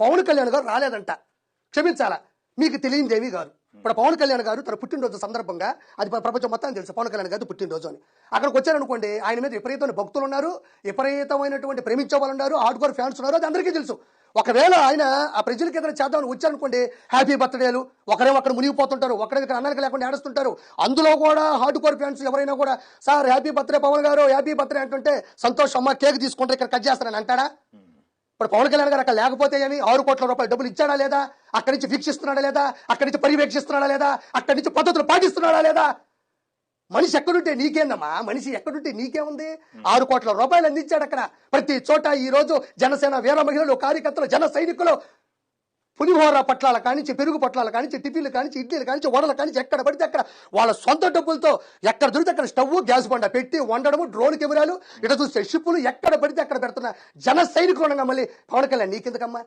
పవన్ కళ్యాణ్ గారు రాలేదంట, క్షమించాలా, మీకు తెలియదేవి గారు. ఇప్పుడు పవన్ కళ్యాణ్ గారు తన పుట్టినరోజు సందర్భంగా, అది ప్రపంచం మొత్తం తెలుసు పవన్ కళ్యాణ్ గారు పుట్టినరోజు అని, అక్కడికి వచ్చారనుకోండి, ఆయన మీద విపరీతమైన భక్తులు ఉన్నారు, విపరీతమైనటువంటి ప్రేమించే వాళ్ళు ఉన్నారు, హార్డ్ కోర్ ఫ్యాన్స్ ఉన్నారు, అది అందరికీ తెలుసు. ఒకవేళ ఆయన ఆ ప్రజలకి ఏదైనా చేద్దామని వచ్చారనుకోండి, హ్యాపీ బర్త్డేలు, ఒకరేమో అక్కడ మునిగిపోతుంటారు, ఒకరే ఇక్కడ అన్నలకు లేకుండా ఏడుస్తుంటారు. అందులో కూడా హార్డ్ కోర్ ఫ్యాన్స్ ఎవరైనా కూడా సార్ హ్యాపీ బర్త్డే పవన్ గారు, హ్యాపీ బర్త్డే అంటుంటే సంతోష్ అమ్మ కేక్ తీసుకుంటే ఇక్కడ కట్ చేస్తారని అంటాడా? ఇప్పుడు పవన్ కళ్యాణ్ గారు అక్కడ లేకపోతే ఏమి, 6 కోట్ల రూపాయలు డబ్బులు ఇచ్చాడా లేదా, అక్కడి నుంచి వీక్షిస్తున్నాడా లేదా, అక్కడి నుంచి పర్యవేక్షిస్తున్నాడా లేదా, అక్కడి నుంచి పద్ధతులు పాటిస్తున్నాడా లేదా? మనిషి ఎక్కడుంటే నీకేందమ్మా, మనిషి ఎక్కడుంటే నీకేముంది? 6 కోట్ల రూపాయలు అందించాడు అక్కడ. ప్రతి చోట ఈ రోజు జనసేన వీర మహిళలు, కార్యకర్తలు, జన సైనికులు పులిహోర పట్లాల కానించి, పెరుగు పట్లాల కానించి, టిఫిన్లు కానించి, ఇడ్లీలు కానించి, వడల కానించి, ఎక్కడ పడితే అక్కడ వాళ్ళ సొంత డబ్బులతో ఎక్కడ దొరికితే అక్కడ స్టవ్, గ్యాస్ బండ పెట్టి వండడము, డ్రోన్ కెమెరాలు, ఇట చూస్తే షిప్పులు ఎక్కడ పడితే అక్కడ పెడుతున్న జన సైనికులు ఉండగా మళ్ళీ పవన్ కళ్యాణ్ నీకెందుకమ్మా?